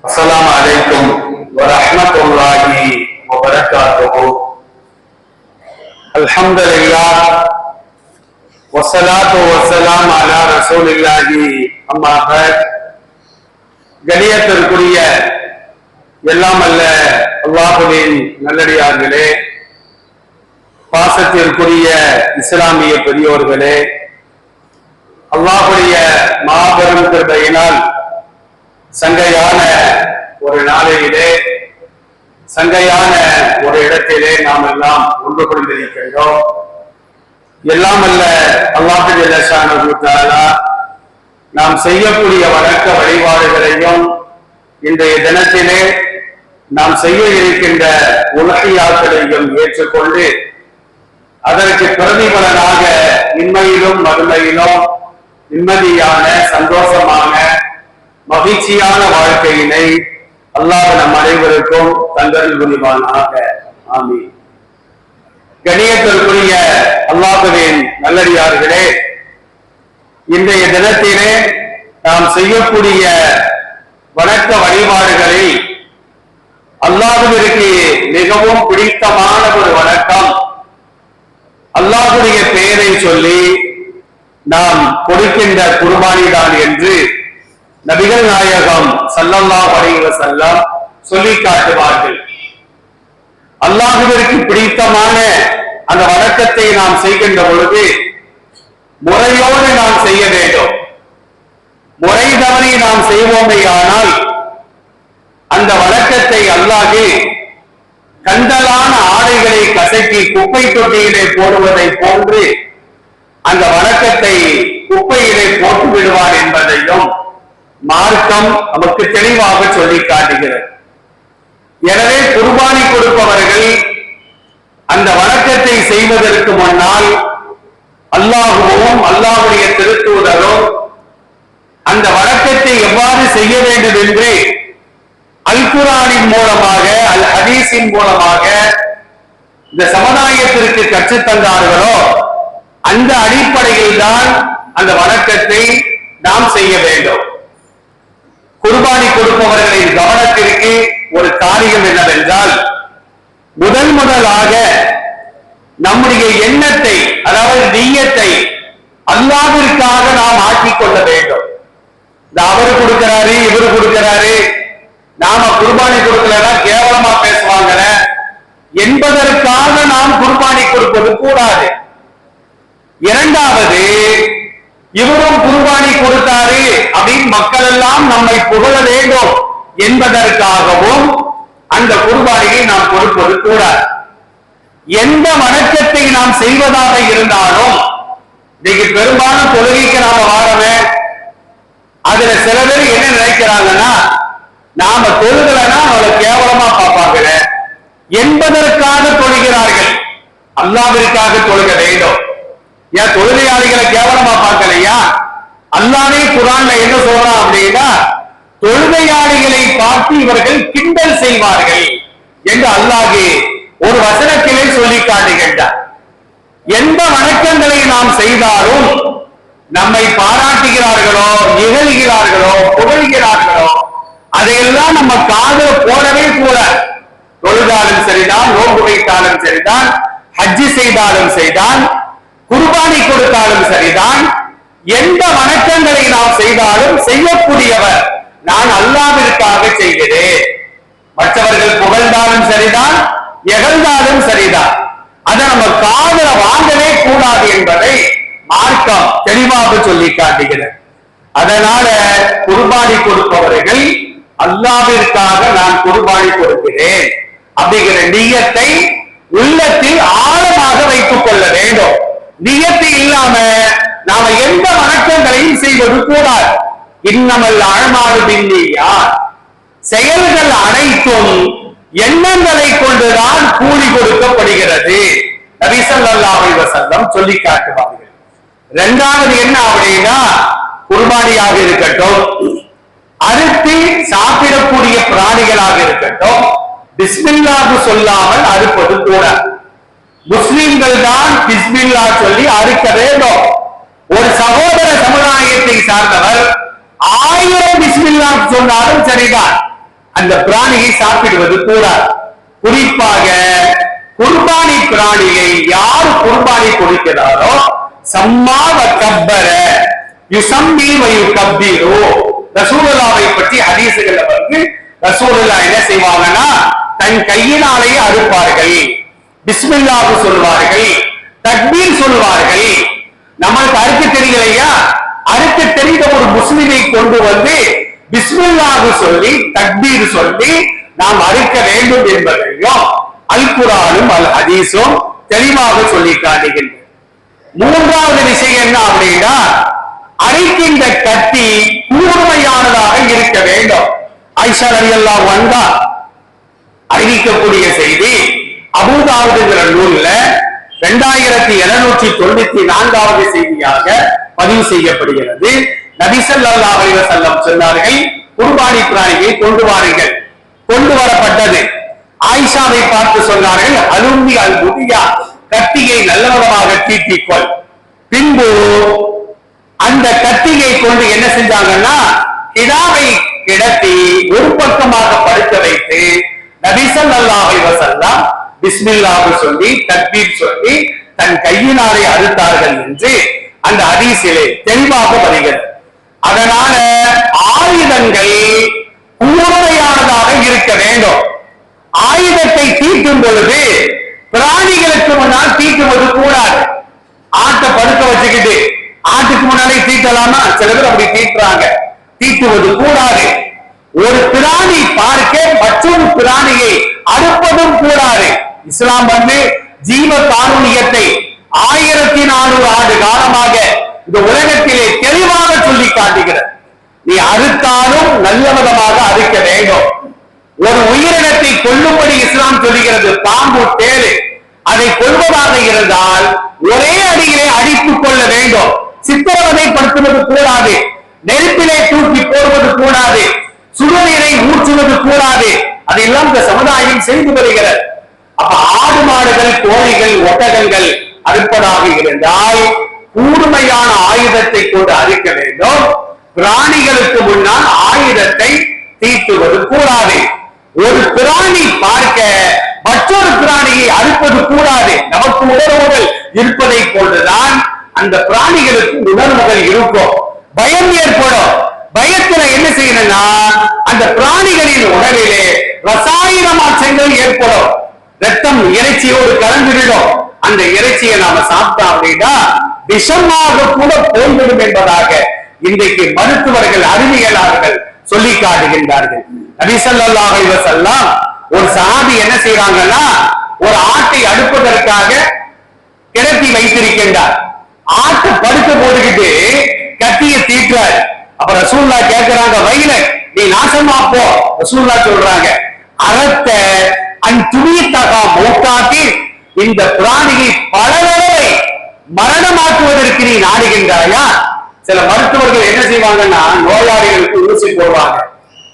السلام عليكم ورحمة الله وبركاته. الحمد لله والصلاة والسلام على رسول الله. أما بعد, கணியத்திற்குரிய எல்லாம் அல்ல அல்லாஹ்வின் நல்லடியார்களே, பாசத்திற்குரிய இஸ்லாமிய பெரியோர்களே, அல்லாஹ்வுடைய மாபெரும் கிருபையினால் சங்கையான ஒரு நாளிலே, சங்கையான ஒரு இடத்திலே நாம் எல்லாம் ஒன்று கொண்டிருக்கின்றோம். எல்லாம் அல்ல அல்லாஹ் ஜல்ல ஷானஹு தஆலா நாம் செய்யக்கூடிய வணக்க வழிபாடுகளையும் இன்றைய தினத்திலே நாம் செய்ய இருக்கின்ற உலகியாக்களையும் ஏற்றுக்கொண்டு அதற்கு பிரதிபலனாக இன்மையிலும் மறுமையிலும் நிம்மதியான சந்தோஷமான மகிழ்ச்சியான வாழ்க்கையினை அல்லாஹ் நம் அனைவருக்கும் தந்தல் புரிவானாக. ஆமீன். கணியத்திற்குரிய அல்லாஹ்வின் நல்லடியார்களே, இன்றைய தினத்திலே நாம் செய்யக்கூடிய வணக்க வழிபாடுகளை அல்லாஹ்விற்கு மிகவும் பிடித்தமான ஒரு வணக்கம், அல்லாஹ்வுடைய பெயரை சொல்லி நாம் கொடுக்கின்ற குர்பானி தான் என்று நபிகள் நாயகம் ஸல்லல்லாஹு அலைஹி வஸல்லம் சொல்லி காட்டுவார்கள். அல்லாஹ்விற்கு பிடித்தமான அந்த வணக்கத்தை நாம் செய்கின்ற பொழுது முறையோடு நாம் செய்ய வேண்டும். முறை தவறி நாம் செய்வோமேயானால் அந்த வணக்கத்தை அல்லாஹ் கந்தலான ஆடைகளை கசக்கி குப்பை தொட்டியிலே போடுவதை போன்று அந்த வணக்கத்தை குப்பையிலே போட்டு விடுவார் என்பதையும் மார்க்கம் நமக்கு தெளிவாக சொல்லி காட்டுகிறது. எனவே குர்பானி கொடுப்பவர்கள் அந்த வணக்கத்தை செய்வதற்கு முன்னால் அல்லாஹ்வும் அல்லாஹ்வுடைய திருத்தூதரும் அந்த வணக்கத்தை எவ்வாறு செய்ய வேண்டும் என்று அல் குர்ஆனின் மூலமாக, அல் ஹதீஸின் மூலமாக இந்த சமுதாயத்திற்கு கற்றுத்தந்தார்களோ அந்த அடிப்படையில் தான் அந்த வணக்கத்தை நாம் செய்ய வேண்டும். குர்பானி கொடுப்பவர்களின் கவனத்திற்கு ஒரு காரியம் என்னவென்றால், முதலாக நம்முடைய எண்ணத்தை, அதாவது நிய்யத்தை அல்லாஹ்விற்காக நாம் ஆக்கிக் கொள்ள வேண்டும். அவரு கொடுக்கிறாரு, இவரு கொடுக்கிறாரு, நாம குர்பானி கொடுக்கலன்னா கேவலமா பேசுவாங்க என்பதற்காக நாம் குர்பானி கொடுப்பது கூடாது. இரண்டாவது, இவரும் குர்பானி கொடுத்தாரு அப்படின்னு மக்கள் எல்லாம் நம்மை புகழ வேண்டும் என்பதற்காகவும் அந்த குர்பானியை நாம் கொடுப்பது கூடாது. எந்த வணக்கத்தை நாம் செய்வதாக இருந்தாலும், இன்னைக்கு பெரும்பாலும் தொழுகைக்கு நாம வாரவே, அதுல சில பேர் என்ன நினைக்கிறாங்கன்னா, நாம தொழுகலைன்னா அவளை கேவலமா பார்ப்பாங்க என்பதற்காக தொழுகிறார்கள். அல்லாஹ்விற்காக தொழுக வேண்டும். ஏன் தொழுகையாளிகளை கேவலமா பார்க்கலையா? அல்லாஹ்வே குர்ஆன்ல என்ன சொல்றான் அப்படின்னா, தொழுகையாளிகளை பார்த்து இவர்கள் கிண்டல் செய்வார்கள் என்று அல்லாஹ் ஒரு வசனத்திலே சொல்லி காட்டுகின்றார். எந்த வணக்கங்களை நாம் செய்தாலும் நம்மை பாராட்டுகிறார்களோ, இகழ்கிறார்களோ, புகழ்கிறார்களோ அதையெல்லாம் நம்ம காதுல போடவே கூடாது. தொழுதாலும் சரிதான், நோன்பு வைத்தாலும் சரிதான், ஹஜ்ஜி செய்தாலும் சரிதான், குர்பானி கொடுத்தாலும் சரிதான், எந்த வணக்கங்களை நாம் செய்தாலும் செய்யக்கூடியவர் நான் அல்லாஹ்விற்காக செய்கிறேன். மற்றவர்கள் புகழ்ந்தாலும் சரிதான், எகழ்ந்தாலும் சரிதான், அதை நம்ம காதுல வாங்கவே கூடாது என்பதை மார்க்கம் தெளிவாக சொல்லி காட்டுகிறது. அதனால குர்பானி கொடுப்பவர்கள் அல்லாஹ்விற்காக நான் குர்பானி கொடுக்கிறேன் அப்படிங்கிற நிய்யத்தை உள்ளத்தில் ஆழமாக வைத்துக் கொள்ள வேண்டும். நிய்யத்து இல்லாம நாம எந்த வணக்கங்களையும் செய்வது கூடாது. இன்னமல் அஅமாலு பின்னிய்யாத், செயல்கள் அனைத்தும் எண்ணங்களை கொண்டுதான் கூலி கொடுக்கப்படுகிறது நபி ஸல்லல்லாஹு அலைஹி வஸல்லம் சொல்லி காட்டுவார்கள். இரண்டாவது என்ன அப்படின்னா, குர்பானியாக இருக்கட்டும், அறுத்து சாப்பிடக்கூடிய பிராணிகளாக இருக்கட்டும், பிஸ்மில்லாஹ் சொல்லாமல் அறுப்பது கூட. முஸ்லிம்கள் தான் பிஸ்மில்லா சொல்லி அறுக்க வேண்டும். ஒரு சகோதர சமுதாயத்தை சார்ந்தவர் 1000 பிஸ்மில்லா சொன்னாலும் சரிதான், அந்த பிராணியை சாப்பிடுவது கூடாது. குறிப்பாக குர்பானி பிராணியை யார் குர்பானி கொடுக்கிறாரோ சம்மாவ கப்பர யுசம்மி வயுகப்பிரு, ரசூலுல்லாஹை பற்றி ஹதீஸ்கள்ல வந்து ரசூலுல்லாஹ் என்ன செய்வாங்கன்னா தன் கையினாலேயே அறுப்பார்கள், பிஸ்மில்லாஹ் சொல்வார்கள், தக்பீர் சொல்வார்கள். நம்மளுக்கு அறுக்க தெரியலையா, அறுக்க தெரிந்த ஒரு முஸ்லிமை கொண்டு வந்து பிஸ்மில்லாஹ் சொல்லி தக்பீர் சொல்லி நாம் அறுக்க வேண்டும் என்பதையும் அல் குர்ஆனும் அல் ஹதீஸும் தெளிவாக சொல்லி காட்டுகின்றன. மூன்றாவது விஷயம் என்ன அப்படின்னா, அரைக்கின்ற கத்தி கூர்மையானதாக இருக்க வேண்டும். ஆயிஷா ரலியல்லாஹு அன்ஹா அறிவிக்கக்கூடிய செய்தி அபூதாவுதுங்கிற நூல்ல 2794வது செய்தியாக பதிவு செய்யப்படுகிறது. நபி ஸல்லல்லாஹு அலைஹி வஸல்லம் சொன்னார்கள், குர்பானி பிராணியை கொண்டு வாருங்கள். கொண்டு வரப்பட்டது. ஆயிஷாவை பார்த்து சொன்னார்கள், அலும்பி அல் புதியா, கத்தியை நல்லவரமாக தீட்டிக்கொள். பின்பு அந்த கத்தியை கொண்டு என்ன செஞ்சாங்கன்னா கிடாவை கிடத்தி ஒரு பக்கமாக படுக்க வைத்து நபி ஸல்லல்லாஹு அலைஹி வஸல்லம் பிஸ்மில்லாஹ் சொல்லி தக்பீர் சொல்லி தன் கையினாலே அறுத்தார்கள் என்று அந்த ஹதீஸிலே தெளிவாக வருகிறது. அதனால ஆயுதங்கள் கூர்மையானதாக இருக்க வேண்டும். ஆயுதத்தை தீட்டும் பொழுது பிராணிகளுக்கு முன்னால் தீட்டுவது கூடாது. ஆட்டை படுக்க வச்சுக்கிட்டு ஆட்டுக்கு முன்னாலே தீட்டலாமா? சில பேர் அப்படி தீட்டுறாங்க. தீட்டுவது கூடாது. ஒரு பிராணி பார்க்க மற்றொரு பிராணியை அறுப்பதும் கூடாது. இஸ்லாம் வந்து ஜீவ காருண்யத்தை 1400 ஆண்டு காலமாக இந்த உலகத்திலே தெளிவாக சொல்லி காட்டுகிறது. நீ அறுத்தாலும் நல்ல விதமாக அறுக்க வேண்டும். ஒரு உயிரினத்தை கொல்லும்படி இஸ்லாம் சொல்லுகிறது. பாம்பு, தேளு, அதை கொல்வதாக இருந்தால் ஒரே அடியிலே அடித்துக் கொள்ள வேண்டும். சித்திரவதைப்படுத்துவது கூடாது. நெருப்பிலே தூக்கி போடுவது கூடாது. சுடுநீரை ஊற்றுவது கூடாது. அதெல்லாம் இந்த சமுதாயம் செய்து வருகிறது. அப்ப ஆடு மாடுகள், கோழிகள், ஒட்டகங்கள் அறுப்பதாக இருந்தால் கூர்மையான ஆயுதத்தை கொண்டு அறுக்க வேண்டும். பிராணிகளுக்கு முன்னால் ஆயுதத்தை தீட்டுவது கூடாது. ஒரு பிராணி பார்க்க மற்றொரு பிராணியை அறுப்பது கூடாது. நமக்கு உணர்வுகள் இருப்பதை போன்றுதான் அந்த பிராணிகளுக்கு உணர்வுகள் இருக்கும். பயம் ஏற்படும். பயத்துல என்ன செய்யணும்னா அந்த பிராணிகளின் உடலிலே ரசாயன மாற்றங்கள் ஏற்படும். ரத்தம் இறைச்சியோடு கலந்துவிடும். அந்த இறைச்சியை நாம சாப்பிட்டோம் அப்படின்னா விஷமாக கூட போய்விடும் என்பதாக இன்றைக்கு மருத்துவர்கள், அறிவியலாளர்கள் சொல்லி காட்டுகின்றார்கள். நபி ஸல்லல்லாஹு அலைஹி வஸல்லம் ஒரு சஹாபி என்ன செய்யறாங்கன்னா ஒரு ஆட்டை அடுப்பதற்காக கிடத்தி வைத்திருக்கின்றார். ஆட்டை படுக்க போட்டுக்கிட்டு கத்திய தீட்டுறார். அப்ப ரசூலுல்லாஹ் கேட்கிறாங்க, வயில நீ நாசமா போ. ரசூலுல்லாஹ் சொல்றாங்க, அறத்த அன்துமித்தகா மௌத்தாத்தி, இந்த பிராணியை பல தடவை மரணமாக்குவதற்கு நீ நாடுகின்றாயா? சில மருத்துவர்கள் என்ன செய்வாங்கன்னா நோயாளிகளுக்கு ஊசி போடுவாங்க.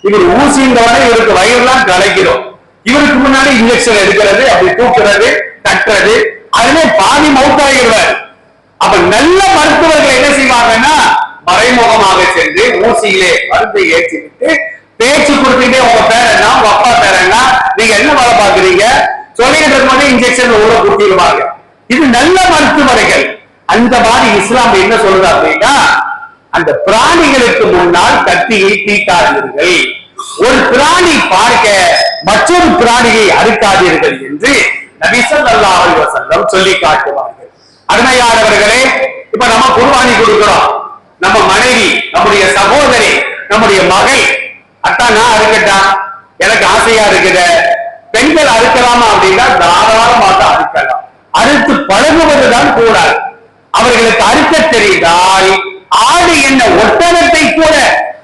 இவர் ஊசின்றவரை இவருக்கு வயிறுலாம் கலைக்கிறோம். இவருக்கு முன்னாடி இன்ஜெக்ஷன் எடுக்கிறது, அப்படி தூக்குறது, தட்டுறது, அதுவே பாதி மௌத்தாகிடுவார். அப்ப நல்ல மருத்துவர்கள் என்ன செய்வாங்கன்னா மறைமுகமாக சென்று ஊசியிலே மருந்தை ஏற்றிவிட்டு பேச்சு கொடுத்துட்டே உங்க பேர் என்ன, உங்க அப்பா பேர் என்ன, நீங்க என்ன வேலை பாக்குறீங்க சொல்லிட்டு இருக்கும்போது இன்ஜெக்ஷன் உள்ள கொடுத்திடுவாங்க. இது நல்ல மருத்துவர்கள். அந்த மாதிரி இஸ்லாம் என்ன சொல்றது அப்படின்னா அந்த பிராணிகளுக்கு முன்னால் கத்தியை தீட்டாதீர்கள். ஒரு பிராணி பார்க்க மற்றொரு பிராணியை அறுக்காதீர்கள் என்று நபி ஸல்லல்லாஹு அலைஹி வஸல்லம் சொல்லி காட்டுவார்கள். அருமையானவர்களே, இப்ப நம்ம குர்பானி கொடுக்கிறோம். நம்ம மனைவி, நம்முடைய சகோதரி, நம்முடைய மகள், அத்தா நான் அறுக்கட்டா, எனக்கு ஆசையா இருக்குது, பெண்கள் அறுக்கலாமா அப்படின்னா தாராளமாக அறுக்கலாம். அறுத்து பழகுவதுதான் கூடாது. அவர்களுக்கு அறுக்க தெரிந்தால் ஆடு என்ன ஒட்டகத்தை கூட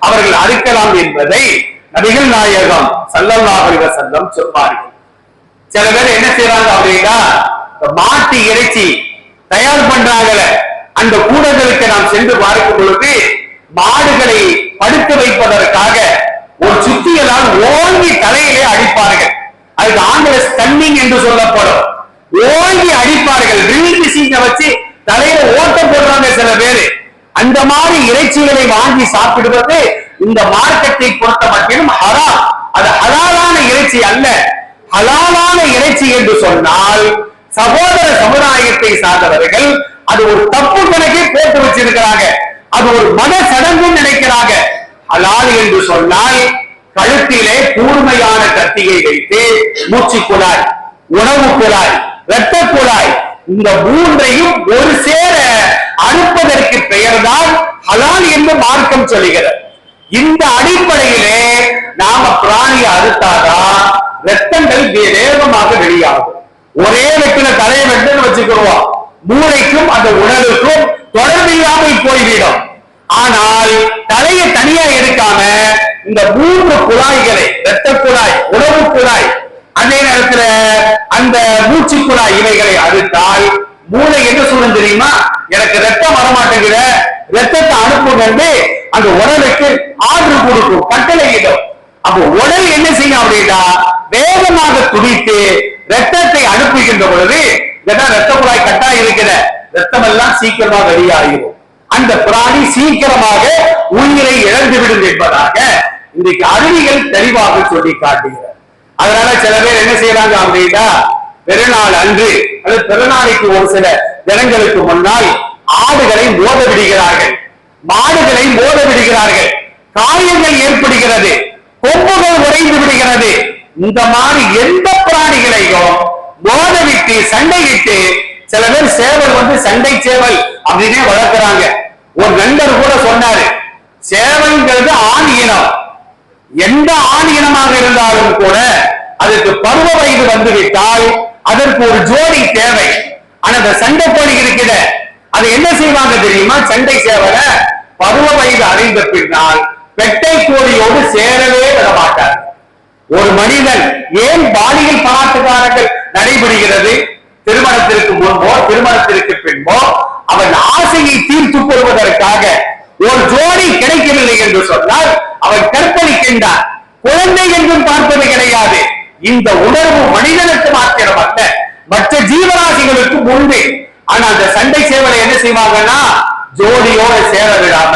அவர்கள் அறுக்கலாம் என்பதை நபிகள் நாயகம் ஸல்லல்லாஹு அலைஹி வஸல்லம் சொல்வார்கள். சில பேர் என்ன செய்யறாங்க அப்படின்னா மாட்டு இறைச்சி தயார் பண்றாங்கல, அந்த கூடங்களுக்கு நாம் சென்று பார்க்கும் பொழுது மாடுகளை படுக்க வைப்பதற்காக ஒரு சுத்தியலால் ஓங்கி தலையிலே அடிப்பார்கள். அதுக்கு ஆங்கில ஸ்டன்னிங் என்று சொல்லப்படும். ஓங்கி அடிப்பார்கள். ட்ரில் மிஷினை வச்சு தலையில ஓட்டம் போடுறாங்க சில பேரு. அந்த மாதிரி இறைச்சிகளை வாங்கி சாப்பிடுவது இந்த மார்க்கெட்டை பொறுத்த மட்டிலும் ஹராம். அது இறைச்சி அல்ல. ஹலாலான இறைச்சி என்று சொன்னால் சகோதர சமுதாயத்தை சார்ந்தவர்கள் அது ஒரு தப்பு கணக்கே போட்டு வச்சிருக்கிறாங்க. அது ஒரு மத சடங்கு நினைக்கிறாங்க. ஹலால் என்று சொன்னால் கழுத்திலே கூர்மையான கத்தியை வைத்து மூச்சு குழாய், உணவு குழாய், இரத்த குழாய் இந்த மூன்றையும் ஒரு சேர அறுப்பதற்கு பெயர்தான் ஹலால் என்று மார்க்கம் சொல்லுகிறது. இந்த அடிப்படையிலே நாம பிராணியை அறுத்தாதான் ரத்தங்கள் வேகமாக வெளியாகும். ஒரே வெட்டில தலையை வெட்டுன்னு வச்சுக்கிறோம், மூளைக்கும் அந்த உடலுக்கும் தொடர்பில்லாமல் போய்விடும். ஆனால் தலையை தனியா எடுக்காம இந்த மூன்று குழாய்களை, இரத்த குழாய், உணவு குழாய், அதே நேரத்துல அந்த மூச்சு குழாய் இவைகளை அறுத்தால் மூளை என்ன சொல்லும் தெரியுமா? எனக்கு ரத்தம் வரமாட்டேங்கிற, ரத்தத்தை அனுப்புங்க அந்த உடலுக்கு ஆர்டர் கொடுக்கும், கட்டளையிடும். அப்போ உடல் என்ன செய்யும் அப்படின்னா வேகமாக துடித்து ரத்தத்தை அனுப்புகின்ற பொழுது ரத்த குழாய் கட்டா இருக்கிற ரத்தம் எல்லாம் சீக்கிரமா வெளியாகிடும். அந்த பிராணி சீக்கிரமாக உயிரை இழந்துவிடும் என்பதாக இன்றைக்கு அறிவியல் தெளிவாக சொல்லி காட்டுகிறது. அதனால சில பேர் என்ன செய்யறாங்க அப்படின்னா பெருநாள் அன்று அல்லது பெருநாளைக்கு ஒரு சில தினங்களுக்கு முன்னால் ஆடுகளை மோத விடுகிறார்கள், மாடுகளை மோத விடுகிறார்கள், காயங்கள் ஏற்படுகிறது, கொம்புகள் உடைந்து விடுகிறது. இந்த மாதிரி எந்த பிராணிகளையும் மோதவிட்டு சண்டையிட்டு சில பேர் சேவல் சண்டை சேவல் அப்படின்னே வளர்க்கிறாங்க. ஒரு நண்பர் கூட சொன்னாரு, சேவல்ங்கிறது ஆண் இனம், எந்த ஆண் இனமாக இருந்தாலும் கூட அதற்கு பருவ வயது வந்துவிட்டால் அதற்கு ஒரு ஜோடி தேவை. ஆனா அந்த சண்டை கோழி இருக்கிற அது என்ன செய்வாங்க தெரியுமா? சண்டை சேவலை பருவ வயது அடைந்த பின்னால் பெட்டை கோழியோடு சேரவே விட மாட்டார். ஒரு மனிதன் ஏன் பாலியல் பலாத்காரங்கள் நடைபெறுகிறது? திருமணத்திற்கு முன்போ திருமணத்திற்கு பின்போ அவன் ஆசையை தீர்த்து கொள்வதற்காக ஒரு ஜோடி கிடைக்கவில்லை என்று சொன்னால் அவன் கற்பழிக்கின்றான். குழந்தை என்றும் பார்ப்பது கிடையாது. இந்த உணர்வு மனிதனுக்கு மாத்திரம் அல்ல, மற்ற ஜீவராசிகளுக்கு உண்டு. ஆனா அந்த சண்டை சேவலை என்ன செய்வாங்கன்னா ஜோடியோட சேர விடாம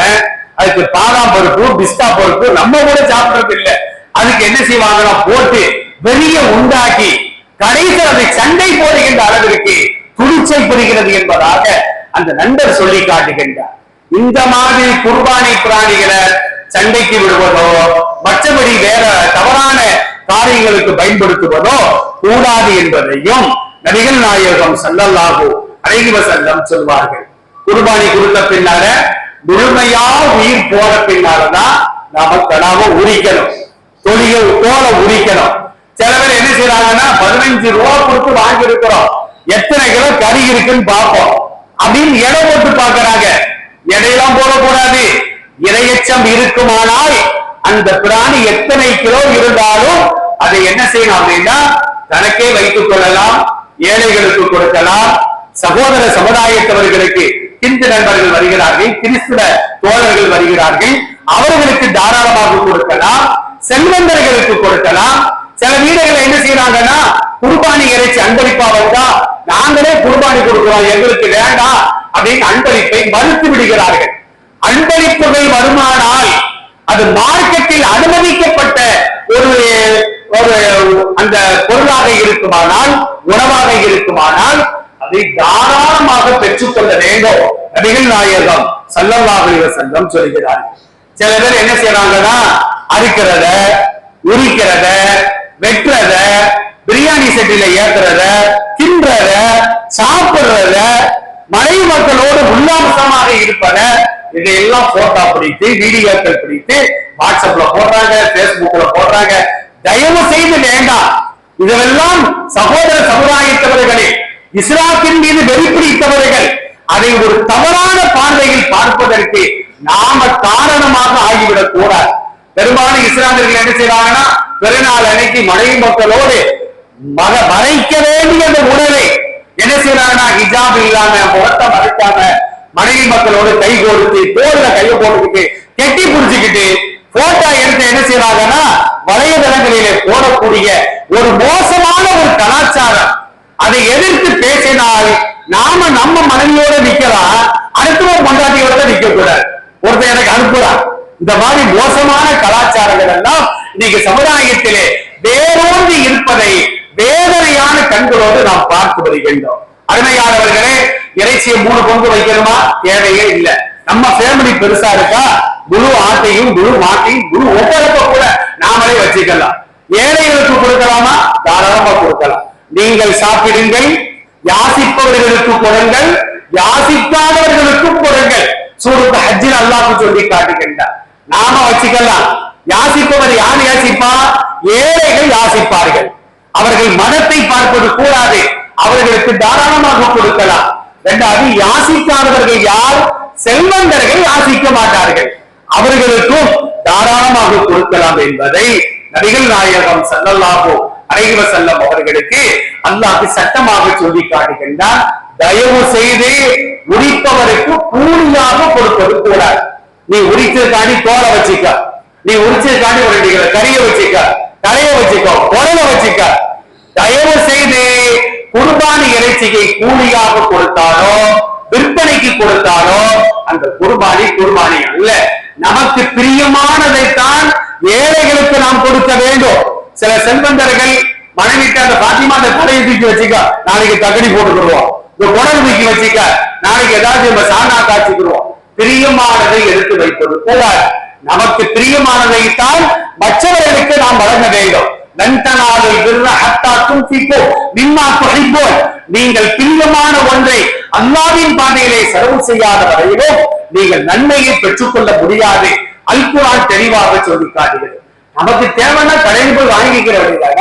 அதுக்கு பாதாம் பருப்பு, பிஸ்தா பருப்பு நம்ம கூட சாப்பிடுறது இல்லை, அதுக்கு என்ன செய்வாங்கன்னா போட்டு வெளிய உண்டாக்கி கடைசியில் அதை சண்டை போடுகின்ற அளவிற்கு துணிச்சல் புரிகிறது என்பதாக அந்த நண்பர் சொல்லி காட்டுகின்றார். இந்த மாதிரி குர்பானி பிராணிகளை சண்டைக்கு விடுவதோ மற்றபடி வேற தவறான காரியங்களுக்கு பயன்படுத்துவதோ கூடாது என்பதையும் நபிகள் நாயகம் ஸல்லல்லாஹு அலைஹி வஸல்லம் சொல்வார்கள். குர்பானி கொடுத்த பின்னால முழுமையா உயிர் போற பின்னால்தான் நாம கடாவை உரிக்கணும், தோலை உரிக்கணும். சில பேர் என்ன செய்யறாங்கன்னா 15 ரூபா கொடுத்து வாங்கி இருக்கிறோம், எத்தனை கிலோ கறி இருக்குன்னு பார்ப்போம் அப்படின்னு எடை போட்டு பாக்குறாங்க. எடையெல்லாம் போடக்கூடாது. இரையச்சம் இருக்குமானால் அந்த பிராணி எத்தனை கிலோ இருந்தாலும் அதை என்ன செய்யணும் அப்படின்னா தனக்கே வைத்துக் கொள்ளலாம், ஏழைகளுக்கு கொடுக்கலாம், சகோதர சமுதாயத்தவர்களுக்கு இந்து நண்பர்கள் வருகிறார்கள், கிறிஸ்துவ தோழர்கள் வருகிறார்கள், அவர்களுக்கு தாராளமாக கொடுக்கலாம், செல்வந்தர்களுக்கு கொடுக்கலாம். சில வீடுகளை என்ன செய்யறாங்கன்னா குர்பானி இறைச்சி அன்பளிப்பா வந்தா நாங்களே குர்பானி கொடுக்கிறோம், எங்களுக்கு வேண்டாம் அப்படின்னு அன்பளிப்பை மறுத்து விடுகிறார்கள். அன்பளிப்புகள் வருமானால் அது மார்க்கெட்டில் அனுமதிக்கப்பட்ட ஒரு அந்த பொருளாக இருக்குமானால், உணவாக இருக்குமானால் அதை தாராளமாக பெற்றுக்கொள்ள வேண்டும். நபிகள் நாயகம் ஸல்லல்லாஹு அலைஹி வஸல்லம் சொல்கிறார்கள். சில பேர் என்ன செய்யறாங்கன்னா அறுக்கிறத, உரிக்கிறத, வெட்டுறத, பிரியாணி செட்டில ஏத்துறத, தின்றத, சாப்பிடுறத, மனைவி மக்களோடு உல்லாசமாக இருப்பத இதையெல்லாம் போட்டோ பிடித்து வீடியோக்கள் பிடித்து வாட்ஸ்அப்ல போடுறாங்க, பேஸ்புக்ல போடுறாங்க. தயவு செய்து வேண்டாம். இதெல்லாம் சகோதர சமுதாயத்தவர்களே, இஸ்லாத்தின் மீது வெறிப்பிடித்தவர்கள் அதை ஒரு தவறான பார்வையில் பார்ப்பதற்கு நாம காரணமாக ஆகிவிடக் கூடாது. பெரும்பாலும் இஸ்லாமியர்கள் என்ன செய்யறாங்கன்னா பெருநாள் அன்னைக்கு மனைவி மக்களோடு மறைக்க வேண்டிய அந்த உணவை என்ன செய்யறாங்கன்னா ஹிஜாப் இல்லாம முகத்தை மறைக்காம மனைவி மக்களோடு கை கொடுத்து தோல்ல கையை போட்டுக்கிட்டு கெட்டி புடிச்சுக்கிட்டு போட்டோ எடுத்து என்ன செய்யறாங்கன்னா வலைதளங்களிலே போடக்கூடிய ஒரு மோசமான ஒரு கலாச்சாரம். அதை எதிர்த்து பேசினால் நாம நம்ம மனைவியோட நிக்கலாம், அடுத்தவன் பொண்டாட்டியோட நிக்க கூடாது. ஒருத்தர் எனக்கு அனுப்புறான். இந்த மாதிரி மோசமான கலாச்சாரங்கள் எல்லாம் இன்னைக்கு சமுதாயத்திலே வேரோடு இருப்பதை வேதனையான கண்களோடு நாம் பார்த்து வருகின்றோம். அருமையானவர்களே, இறைச்சியை 3 பங்கு வைக்கணுமா? தேவையே இல்லை. நம்ம ஃபேமிலி பெருசா இருக்கா, முழு ஆட்டையும் முழு மாட்டையும் முழு ஒட்டகத்தை கூட நாமளே வச்சுக்கலாம். ஏழைகளுக்கு கொடுக்கலாமா? தாராளமா கொடுக்கலாம். நீங்கள் சாப்பிடுங்கள், யாசிப்பவர்களுக்கு கொடுங்கள், யாசிக்காதவர்களுக்கு கொடுங்கள். சூரத்து ஹஜ்ஜில் அல்லாஹ் சொல்லி காட்டுகின்றார். நாம வச்சுக்கலாம். யாசிப்பவர் யார் யாசிப்பா? ஏழைகள் யாசிப்பார்கள். அவர்கள் மனத்தை பார்ப்பது கூடாது, அவர்களுக்கு தாராளமாக கொடுக்கலாம். இரண்டாவது, யாசிக்காதவர்கள் யார்? செல்வந்தர்கள் யாசிக்க மாட்டார்கள், அவர்களுக்கும் தாராளமாக கொடுக்கலாம் என்பதை நபிகள் நாயகம் ஸல்லல்லாஹு அலைஹி வஸல்லம் அவர்களுக்கு அல்லாஹ் சட்டமாக சொல்லி காட்டுகின்றார். தயவு செய்து உரிப்பவருக்கு கூலியாக கொடுப்பது கூடாது. நீ உரிச்சதுக்காண்டி தோலை வச்சுக்க, நீ உரிச்சதுக்காண்டி ஒரு கறியை வச்சுக்க, தலையை வச்சுக்கோ, குரலை வச்சுக்க. தயவு செய்து குர்பானி இறைச்சியை கூலியாக கொடுத்தாலோ விற்பனைக்கு கொடுத்தாலோ அந்த குர்பானி அல்ல. நமக்கு பிரியமானதைத்தான் ஏழைகளுக்கு நாம் கொடுக்க வேண்டும். சில செல்வந்தர்கள் மனைவிட்டு அந்த பாத்திமா அந்த தலையை தூக்கி வச்சுக்க, நாளைக்கு தகடி போட்டுக்கிடுவோம், இந்த குடல் தூக்கி வச்சுக்க, நாளைக்கு ஏதாவது நம்ம சாணா காய்ச்சிக்கிறோம். பிரியமானதை எடுத்து வைப்பது கூடாது. நமக்கு பிரியமானதைத்தான் மற்றவர்களுக்கு நாம் வழங்க வேண்டும். நீங்கள் பிரியமான ஒன்றை அல்லாஹ்வின் பாதையிலே செலவு செய்யாத வரையிலும் நீங்கள் நன்மையை பெற்றுக் கொள்ள முடியாது. அல் குர்ஆன் தெளிவாக சொல்லி காட்டுகிறது. நமக்கு தேவைன்னா கடையில் போய் வாங்கிக்கிற வழியாக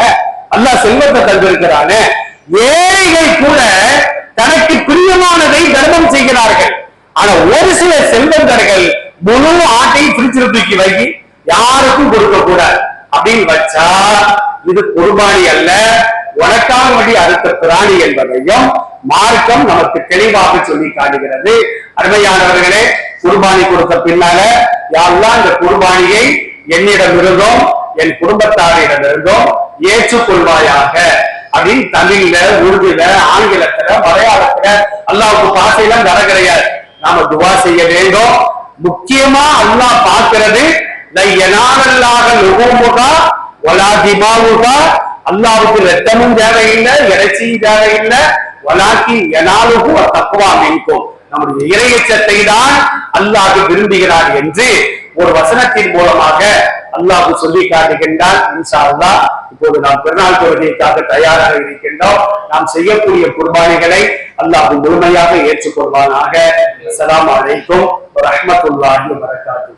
அல்லாஹ் செல்வத்தை தந்திருக்கிறானே. ஏழைகள் கூட தனக்கு பிரியமானதை தர்மம் செய்கிறார்கள். ஆனா ஒரு சில செல்வந்தர்கள் முழு ஆட்டை பிரிச்சு தூக்கி வைக்கி யாருக்கும் கொடுக்க கூடாது அப்படின்னு வச்சா இது குர்பானி அல்ல, உனக்காக வேண்டி அறுத்த பிராணி என்பதையும் மார்க்கம் நமக்கு தெளிவாக சொல்லி காட்டுகிறது. அருமையானவர்களே, குர்பானி கொடுத்த பின்னால யாரெல்லாம் இந்த குர்பானியை என்னிடமிருந்தும் என் குடும்பத்தாரிடமிருந்தும் ஏற்றுக்கொள்வாயாக அப்படின்னு தமிழ்ல, உருதுல, ஆங்கிலத்துல, மலையாளத்துல அல்லாஹ்வுக்கு பாசையெல்லாம் தர கிடையாது. நாம துவா செய்ய வேண்டும். முக்கியமா அல்லாஹ் பார்க்கிறது அல்லாஹ்வுக்கு ரத்தமும் தேவையில்லை, இறைச்சியும் தேவையில்லை. நம்முடைய இறையச்சத்தை தான் அல்லாஹ் விரும்புகிறார் என்று ஒரு வசனத்தின் மூலமாக அல்லாஹ் சொல்லி காட்டுகின்றார். இன்ஷா அல்லாஹ் இப்போது நாம் பெருநாள் தொழுகைக்காக தயாராக இருக்கின்றோம். நாம் செய்யக்கூடிய குர்பானிகளை அல்லாஹ் முழுமையாக ஏற்றுக்கொள்வானாக. அஸ்ஸலாமு அலைக்கும் வரஹ்மத்துல்லாஹி வபரகாத்துஹு.